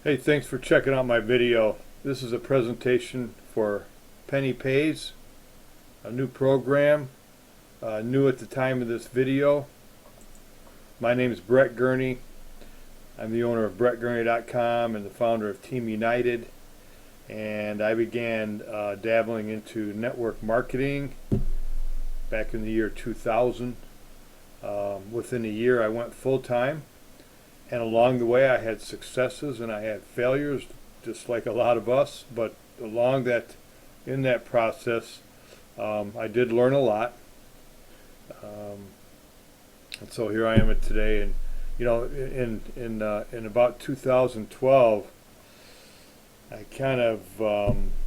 Hey, thanks for checking out my video. This is a presentation for PennyPays, a new program, new at the time of this video. My name is Brett Gurney. I'm the owner of brettgurney.com and the founder of Team United. And I began dabbling into network marketing back in the year 2000. Within a year I went full-time. And along the way I had successes and I had failures, just like a lot of us. But in that process, I did learn a lot. And so here I am today. And in about 2012, I kind of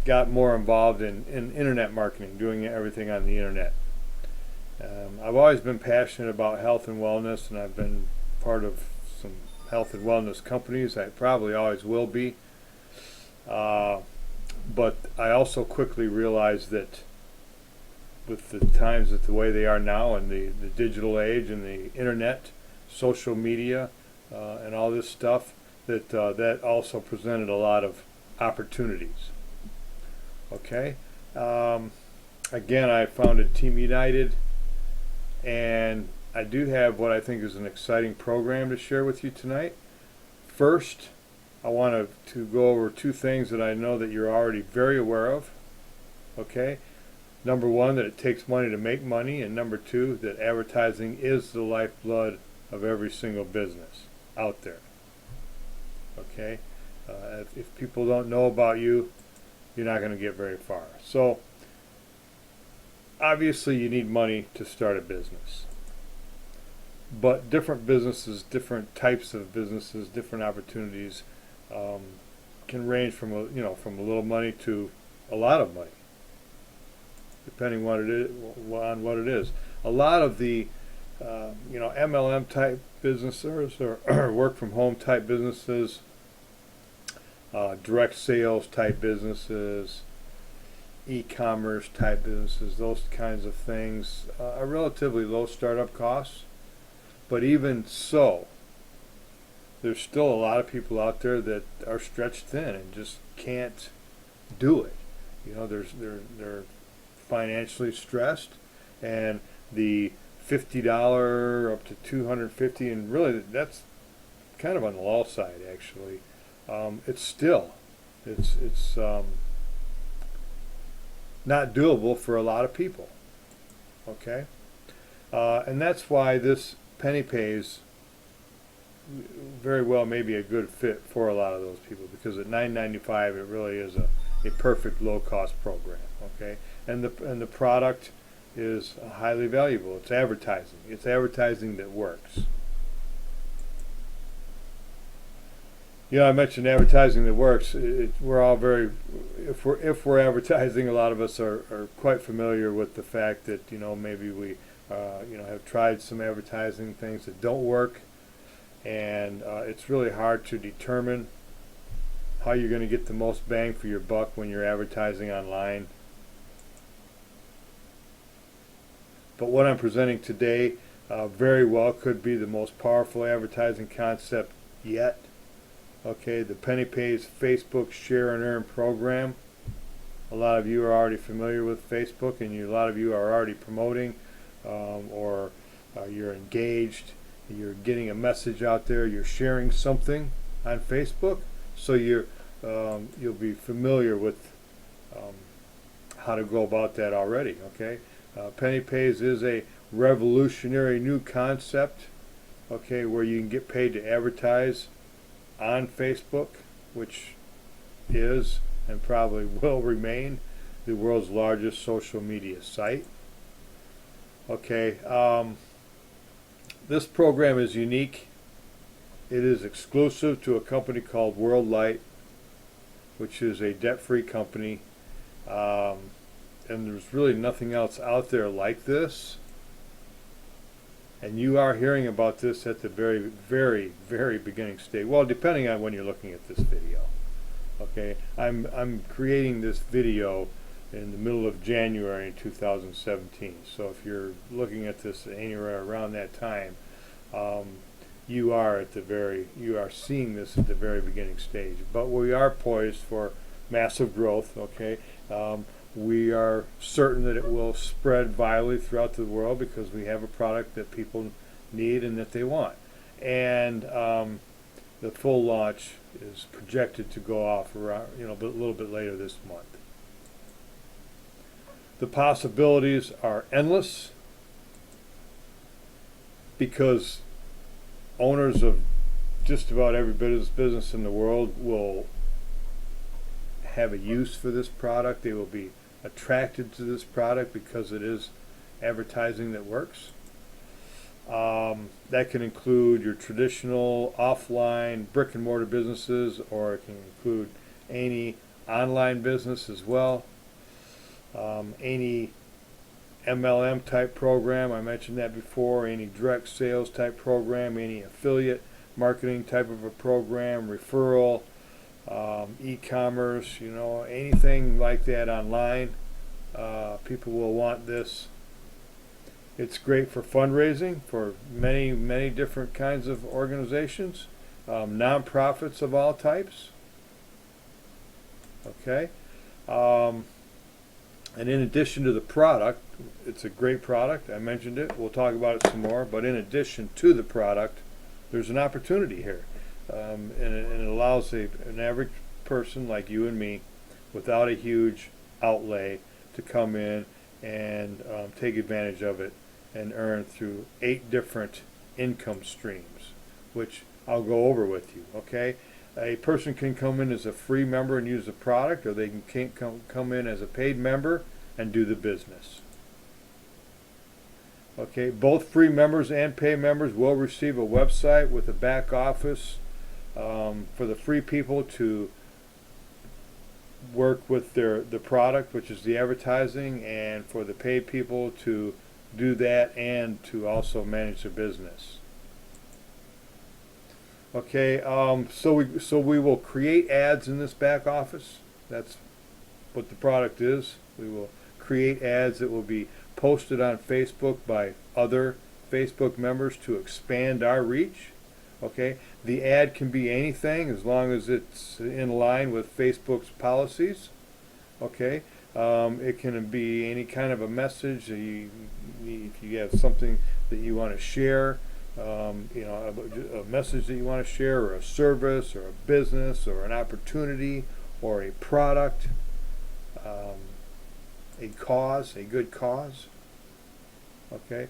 got more involved in internet marketing, doing everything on the internet. I've always been passionate about health and wellness, and I've been part of some health and wellness companies. I probably always will be. But I also quickly realized that with the times that the way they are now, and the digital age and the internet, social media, and all this stuff, that also presented a lot of opportunities. Okay. Again, I founded Team United, and I do have what I think is an exciting program to share with you tonight. First, I want to go over two things that I know that you're already very aware of. Okay? Number one, that it takes money to make money, and number two, that advertising is the lifeblood of every single business out there. Okay? If people don't know about you, you're not going to get very far. So, obviously you need money to start a business. But different businesses, different types of businesses, different opportunities can range from from a little money to a lot of money, depending on what it is. A lot of the MLM type businesses or work from home type businesses, direct sales type businesses, e-commerce type businesses, those kinds of things are relatively low startup costs. But even so, there's still a lot of people out there that are stretched thin and just can't do it. They're financially stressed, and the $50 up to $250, and really that's kind of on the low side actually. It's not doable for a lot of people. Okay, and that's why this PennyPays very well may be a good fit for a lot of those people, because at $9.95 it really is a perfect low cost program. Okay, and the product is highly valuable. It's advertising. It's advertising that works. I mentioned advertising that works. We're all if we're advertising, a lot of us are quite familiar with the fact that maybe we have tried some advertising things that don't work, and it's really hard to determine how you're going to get the most bang for your buck when you're advertising online. But what I'm presenting today very well could be the most powerful advertising concept yet. Okay, the PennyPays Facebook Share and Earn program. A lot of you are already familiar with Facebook, and a lot of you are already promoting, or you're engaged, you're getting a message out there, you're sharing something on Facebook, so you'll be familiar with how to go about that already. Okay, PennyPays is a revolutionary new concept. Okay, where you can get paid to advertise on Facebook, which is and probably will remain the world's largest social media site. Okay, this program is unique. It is exclusive to a company called WorldLight, which is a debt-free company, and there's really nothing else out there like this. And you are hearing about this at the very, very, very beginning stage. Well, depending on when you're looking at this video. Okay, I'm creating this video in the middle of January 2017. So if you're looking at this anywhere around that time, you are seeing this at the very beginning stage. But we are poised for massive growth. Okay, we are certain that it will spread virally throughout the world because we have a product that people need and that they want. And the full launch is projected to go off around, a little bit later this month. The possibilities are endless because owners of just about every business in the world will have a use for this product. They will be attracted to this product because it is advertising that works. That can include your traditional offline brick and mortar businesses, or it can include any online business as well. Any MLM type program, I mentioned that before, any direct sales type program, any affiliate marketing type of a program, referral, e-commerce, anything like that online. People will want this. It's great for fundraising for many, many different kinds of organizations, nonprofits of all types. Okay. And in addition to the product, it's a great product. I mentioned it. We'll talk about it some more. But in addition to the product, there's an opportunity here. And it allows an average person like you and me, without a huge outlay, to come in and take advantage of it and earn through 8 different income streams, which I'll go over with you. Okay? A person can come in as a free member and use the product, or they can come in as a paid member and do the business. Okay, both free members and paid members will receive a website with a back office for the free people to work with the product, which is the advertising, and for the paid people to do that and to also manage their business. Okay, so we will create ads in this back office. That's what the product is. We will create ads that will be posted on Facebook by other Facebook members to expand our reach. Okay, the ad can be anything as long as it's in line with Facebook's policies. Okay, it can be any kind of a message. If you have something that you want to share. A message that you want to share, or a service, or a business, or an opportunity, or a product, a cause, a good cause. Okay.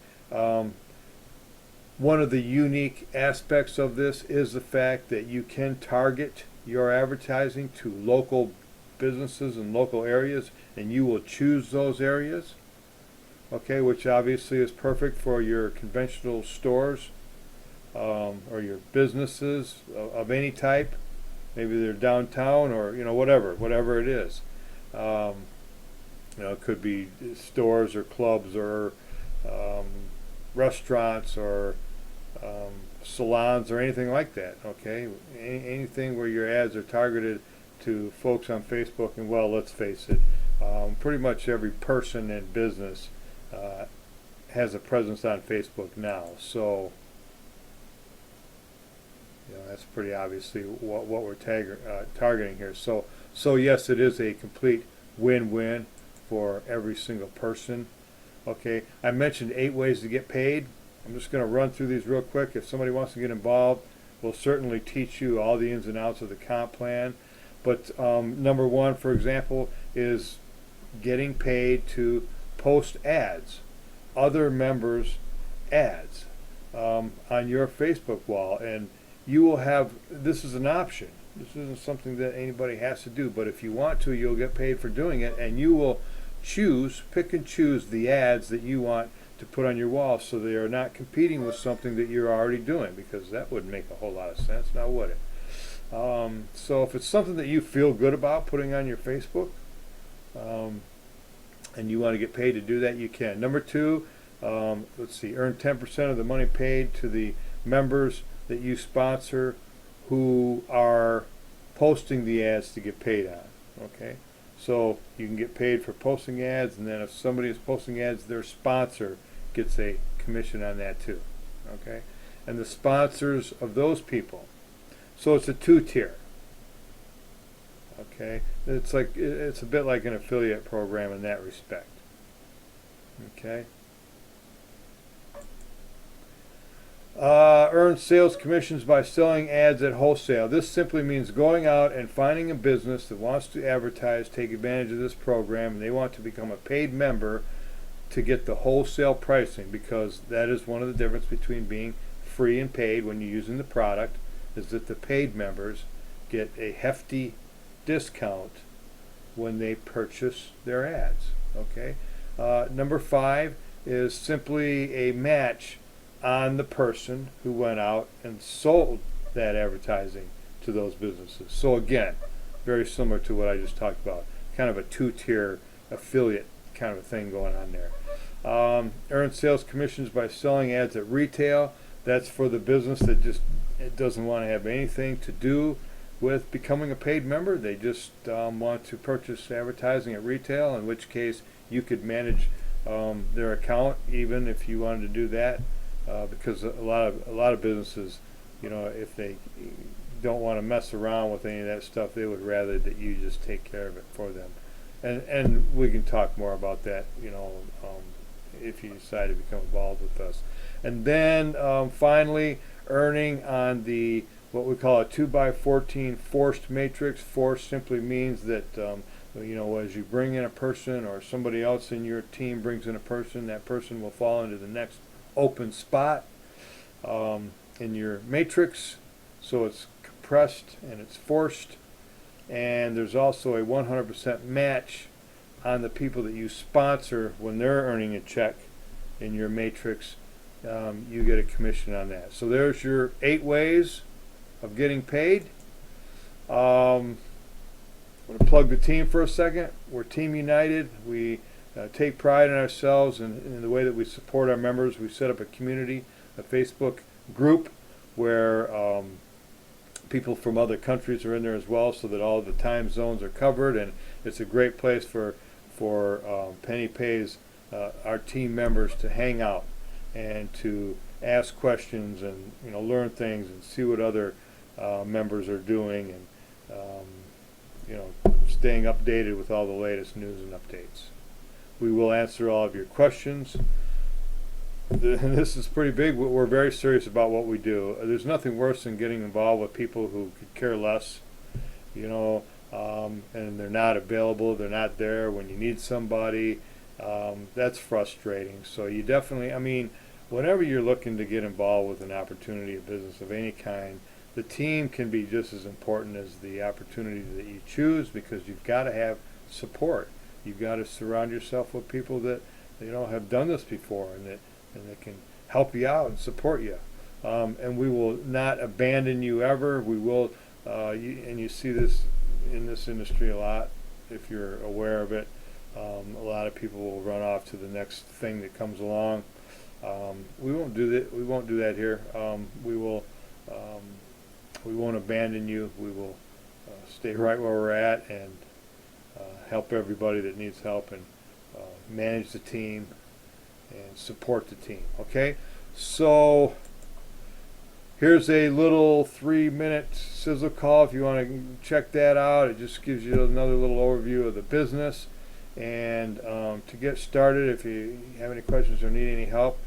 One of the unique aspects of this is the fact that you can target your advertising to local businesses and local areas, and you will choose those areas. Okay, which obviously is perfect for your conventional stores or your businesses of any type. Maybe they're downtown, or whatever it is. It could be stores or clubs or restaurants or salons or anything like that. Okay, anything where your ads are targeted to folks on Facebook, and let's face it, pretty much every person in business has a presence on Facebook now, so that's pretty obviously what we're targeting here. So yes, it is a complete win-win for every single person. Okay, I mentioned 8 ways to get paid. I'm just going to run through these real quick. If somebody wants to get involved, we'll certainly teach you all the ins and outs of the comp plan. But number 1, for example, is getting paid to post ads, other members' ads on your Facebook wall. And you will have, this is an option. This isn't something that anybody has to do, but if you want to, you'll get paid for doing it, and you will pick and choose the ads that you want to put on your wall, so they are not competing with something that you're already doing, because that wouldn't make a whole lot of sense, now would it? So if it's something that you feel good about putting on your Facebook, and you want to get paid to do that, you can. Number 2, let's see, earn 10% of the money paid to the members that you sponsor who are posting the ads to get paid on. Okay, so you can get paid for posting ads, and then if somebody is posting ads, their sponsor gets a commission on that too. Okay, and the sponsors of those people. So it's a two-tier. Okay, it's a bit like an affiliate program in that respect. Okay. Earn sales commissions by selling ads at wholesale. This simply means going out and finding a business that wants to advertise, take advantage of this program, and they want to become a paid member to get the wholesale pricing, because that is one of the difference between being free and paid when you're using the product, is that the paid members get a hefty discount when they purchase their ads. Okay. Number 5 is simply a match on the person who went out and sold that advertising to those businesses. So again, very similar to what I just talked about, kind of a two-tier affiliate kind of a thing going on there. Earn sales commissions by selling ads at retail. That's for the business that just doesn't want to have anything to do with becoming a paid member. They just want to purchase advertising at retail, in which case you could manage their account even if you wanted to do that. Because a lot of businesses, if they don't want to mess around with any of that stuff, they would rather that you just take care of it for them. And we can talk more about that, if you decide to become involved with us. And then finally, earning on the what we call a 2x14 forced matrix. Forced simply means that as you bring in a person, or somebody else in your team brings in a person, that person will fall into the next open spot in your matrix. So it's compressed and it's forced, and there's also a 100% match on the people that you sponsor. When they're earning a check in your matrix, you get a commission on that. So there's your 8 ways of getting paid. I'm going to plug the team for a second. We're Team United. We take pride in ourselves and in the way that we support our members. We set up a community, a Facebook group where people from other countries are in there as well, so that all the time zones are covered, and it's a great place for PennyPays, our team members, to hang out and to ask questions and learn things and see what other members are doing, and staying updated with all the latest news and updates. We will answer all of your questions. This is pretty big. We're very serious about what we do. There's nothing worse than getting involved with people who could care less, and they're not available. They're not there when you need somebody. That's frustrating. So you definitely, whenever you're looking to get involved with an opportunity, a business of any kind, the team can be just as important as the opportunity that you choose, because you've got to have support. You've got to surround yourself with people that have done this before, and that can help you out and support you. And we will not abandon you ever. We will, and you see this in this industry a lot, if you're aware of it. A lot of people will run off to the next thing that comes along. We won't do that. We won't do that here. We won't abandon you. We will stay right where we're at and help everybody that needs help, and manage the team and support the team. Okay, so here's a little 3-minute sizzle call if you want to check that out. It just gives you another little overview of the business. And to get started, if you have any questions or need any help,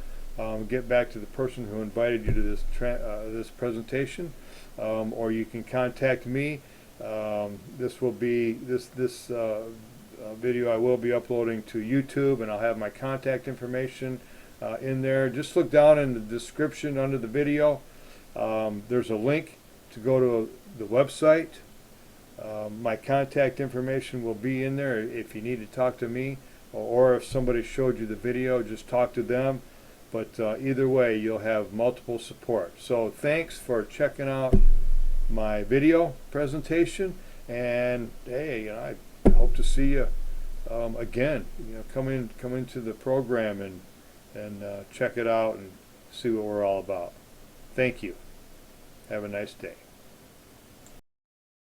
get back to the person who invited you to this presentation, or you can contact me. This will be this video I will be uploading to YouTube, and I'll have my contact information in there. Just look down in the description under the video. There's a link to go to the website. My contact information will be in there if you need to talk to me, or if somebody showed you the video, just talk to them. But either way, you'll have multiple support. So thanks for checking out my video presentation, and hey, I hope to see you again. Come into the program and check it out and see what we're all about. Thank you. Have a nice day.